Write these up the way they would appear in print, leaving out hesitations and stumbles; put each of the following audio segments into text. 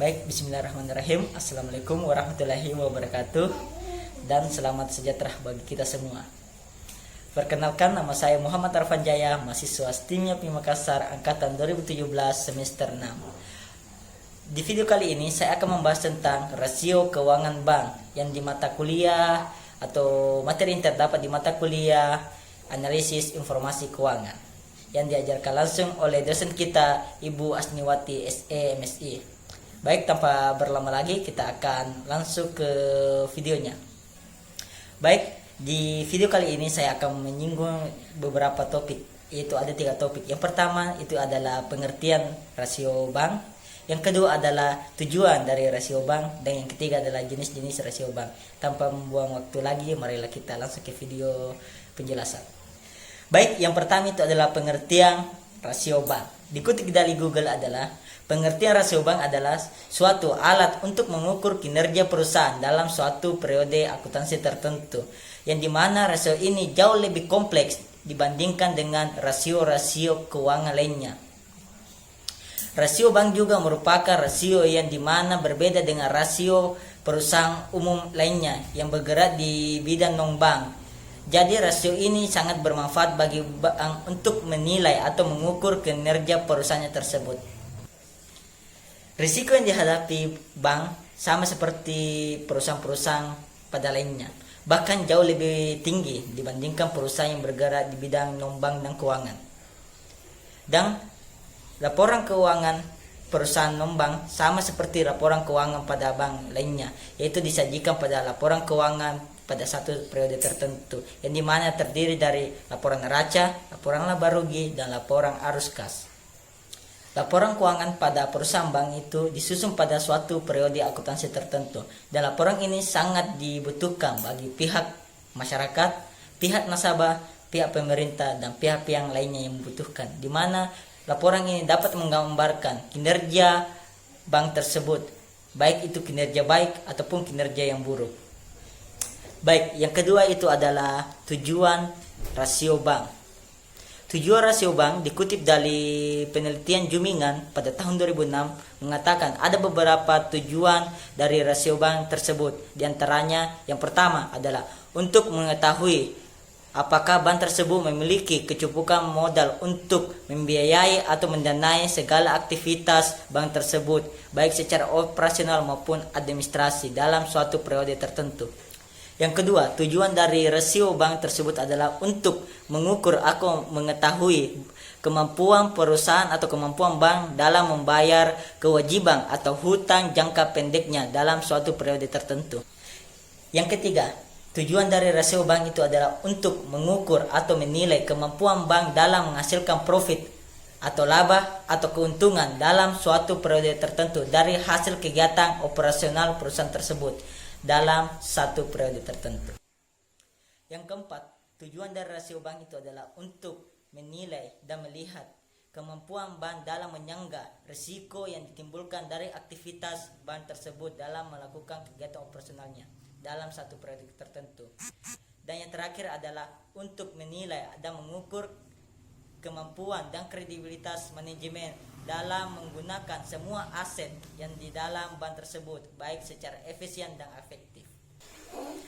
Baik, bismillahirrahmanirrahim. Assalamualaikum warahmatullahi wabarakatuh. Dan selamat sejahtera bagi kita semua. Perkenalkan, nama saya Muhammad Arfan Jaya, mahasiswa STIMIA Makassar angkatan 2017 semester 6. Di video kali ini saya akan membahas tentang rasio keuangan bank yang di mata kuliah atau materi yang terdapat di mata kuliah analisis informasi keuangan yang diajarkan langsung oleh dosen kita Ibu Asniwati SE MSI. Baik, tanpa berlama lagi kita akan langsung ke videonya. Baik, di video kali ini saya akan menyinggung beberapa topik, yaitu ada 3 topik. Yang pertama itu adalah pengertian rasio bank, yang kedua adalah tujuan dari rasio bank, dan yang ketiga adalah jenis-jenis rasio bank. Tanpa membuang waktu lagi, marilah kita langsung ke video penjelasan. Baik, yang pertama itu adalah pengertian rasio bank. Dikutip dari Google adalah pengertian rasio bank adalah suatu alat untuk mengukur kinerja perusahaan dalam suatu periode akuntansi tertentu, yang dimana rasio ini jauh lebih kompleks dibandingkan dengan rasio-rasio keuangan lainnya. Rasio bank juga merupakan rasio yang dimana berbeda dengan rasio perusahaan umum lainnya yang bergerak di bidang non-bank. Jadi rasio ini sangat bermanfaat bagi bank untuk menilai atau mengukur kinerja perusahaannya tersebut. Risiko yang dihadapi bank sama seperti perusahaan-perusahaan pada lainnya, bahkan jauh lebih tinggi dibandingkan perusahaan yang bergerak di bidang non-bank dan keuangan. Dan laporan keuangan perusahaan non-bank sama seperti laporan keuangan pada bank lainnya, yaitu disajikan pada laporan keuangan pada satu periode tertentu, yang dimana terdiri dari laporan neraca, laporan laba rugi, dan laporan arus kas. Laporan keuangan pada perusahaan bank itu disusun pada suatu periode akuntansi tertentu, dan laporan ini sangat dibutuhkan bagi pihak masyarakat, pihak nasabah, pihak pemerintah, dan pihak-pihak lainnya yang membutuhkan, di mana laporan ini dapat menggambarkan kinerja bank tersebut, baik itu kinerja baik ataupun kinerja yang buruk. Baik, yang kedua itu adalah tujuan rasio bank. Tujuan rasio bank dikutip dari penelitian Jumingan pada tahun 2006 mengatakan ada beberapa tujuan dari rasio bank tersebut. Di antaranya yang pertama adalah untuk mengetahui apakah bank tersebut memiliki kecukupan modal untuk membiayai atau mendanai segala aktivitas bank tersebut, baik secara operasional maupun administrasi dalam suatu periode tertentu. Yang kedua, tujuan dari rasio bank tersebut adalah untuk mengukur atau mengetahui kemampuan perusahaan atau kemampuan bank dalam membayar kewajiban atau hutang jangka pendeknya dalam suatu periode tertentu. Yang ketiga, tujuan dari rasio bank itu adalah untuk mengukur atau menilai kemampuan bank dalam menghasilkan profit atau laba atau keuntungan dalam suatu periode tertentu dari hasil kegiatan operasional perusahaan tersebut dalam satu periode tertentu. Yang keempat, tujuan dari rasio bank itu adalah untuk menilai dan melihat kemampuan bank dalam menyangga risiko yang ditimbulkan dari aktivitas bank tersebut dalam melakukan kegiatan operasionalnya dalam satu periode tertentu. Dan yang terakhir adalah untuk menilai dan mengukur kemampuan dan kredibilitas manajemen dalam menggunakan semua aset yang di dalam bank tersebut, baik secara efisien dan efektif.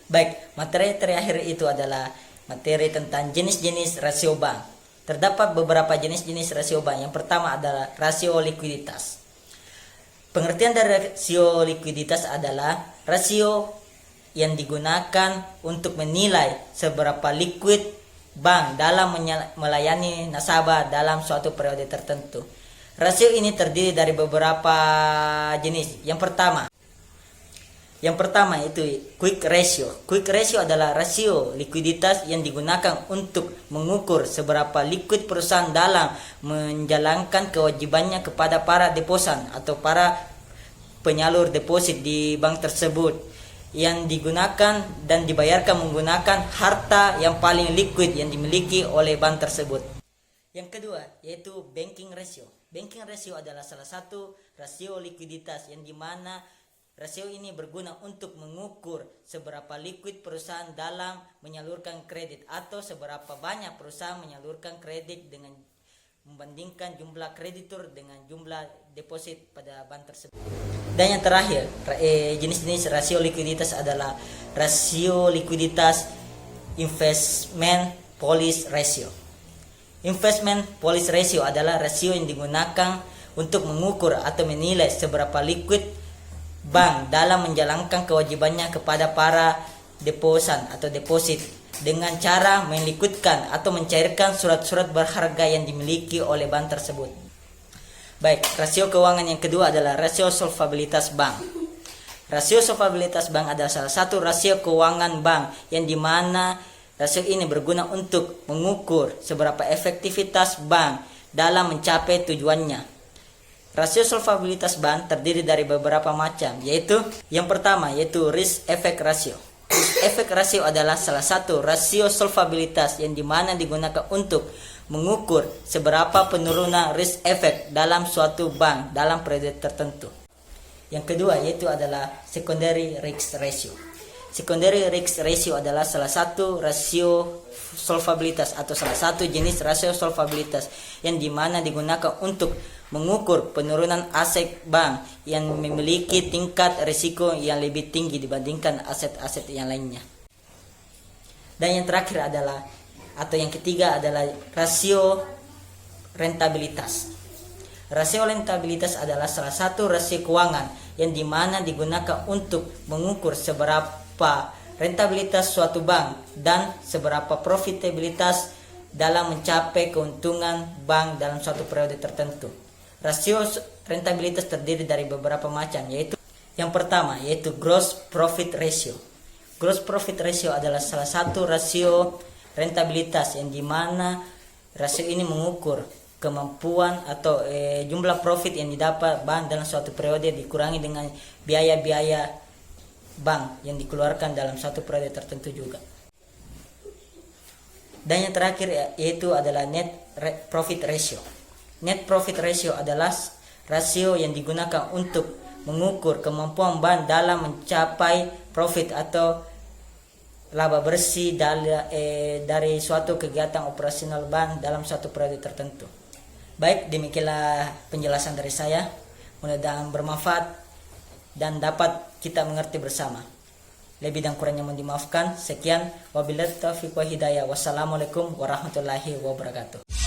Baik, materi terakhir itu adalah materi tentang jenis-jenis rasio bank. Terdapat beberapa jenis-jenis rasio bank. Yang pertama adalah rasio likuiditas. Pengertian dari rasio likuiditas adalah rasio yang digunakan untuk menilai seberapa liquid bank dalam melayani nasabah dalam suatu periode tertentu. Rasio ini terdiri dari beberapa jenis. Yang pertama itu quick ratio. Quick ratio adalah rasio likuiditas yang digunakan untuk mengukur seberapa liquid perusahaan dalam menjalankan kewajibannya kepada para deposan atau para penyalur deposit di bank tersebut, yang digunakan dan dibayarkan menggunakan harta yang paling liquid yang dimiliki oleh bank tersebut. Yang kedua yaitu banking ratio. Banking ratio adalah salah satu rasio likuiditas yang dimana rasio ini berguna untuk mengukur seberapa liquid perusahaan dalam menyalurkan kredit atau seberapa banyak perusahaan menyalurkan kredit dengan membandingkan jumlah kreditur dengan jumlah deposit pada bank tersebut. Dan yang terakhir, jenis-jenis rasio likuiditas adalah rasio likuiditas investment policy ratio. Investment policy ratio adalah rasio yang digunakan untuk mengukur atau menilai seberapa liquid bank dalam menjalankan kewajibannya kepada para deposan atau deposit dengan cara melikudkan atau mencairkan surat-surat berharga yang dimiliki oleh bank tersebut. Baik, rasio keuangan yang kedua adalah rasio solvabilitas bank. Rasio solvabilitas bank adalah salah satu rasio keuangan bank yang dimana rasio ini berguna untuk mengukur seberapa efektivitas bank dalam mencapai tujuannya. Rasio solvabilitas bank terdiri dari beberapa macam, yaitu yang pertama yaitu risk effect ratio. Risk effect ratio adalah salah satu rasio solvabilitas yang dimana digunakan untuk mengukur seberapa penurunan risk effect dalam suatu bank dalam periode tertentu. Yang kedua yaitu adalah secondary risk ratio. Secondary risk ratio adalah salah satu rasio solvabilitas atau salah satu jenis rasio solvabilitas yang dimana digunakan untuk mengukur penurunan aset bank yang memiliki tingkat risiko yang lebih tinggi dibandingkan aset-aset yang lainnya. Dan yang terakhir adalah atau yang ketiga adalah rasio rentabilitas. Rasio rentabilitas adalah salah satu rasio keuangan yang dimana digunakan untuk mengukur seberapa rentabilitas suatu bank dan seberapa profitabilitas dalam mencapai keuntungan bank dalam suatu periode tertentu. Rasio rentabilitas terdiri dari beberapa macam, yaitu yang pertama yaitu gross profit ratio. Gross profit ratio adalah salah satu rasio rentabilitas yang dimana rasio ini mengukur kemampuan atau jumlah profit yang didapat bank dalam suatu periode dikurangi dengan biaya-biaya bank yang dikeluarkan dalam satu periode tertentu juga. Dan yang terakhir yaitu adalah net profit ratio. Net profit ratio adalah rasio yang digunakan untuk mengukur kemampuan bank dalam mencapai profit atau laba bersih dari suatu kegiatan operasional bank dalam suatu periode tertentu. Baik, demikianlah penjelasan dari saya. Mudah-mudahan bermanfaat dan dapat kita mengerti bersama. Lebih dan kurangnya mohon dimaafkan. Sekian, wabillahi taufiq wa hidayah. Wassalamualaikum warahmatullahi wabarakatuh.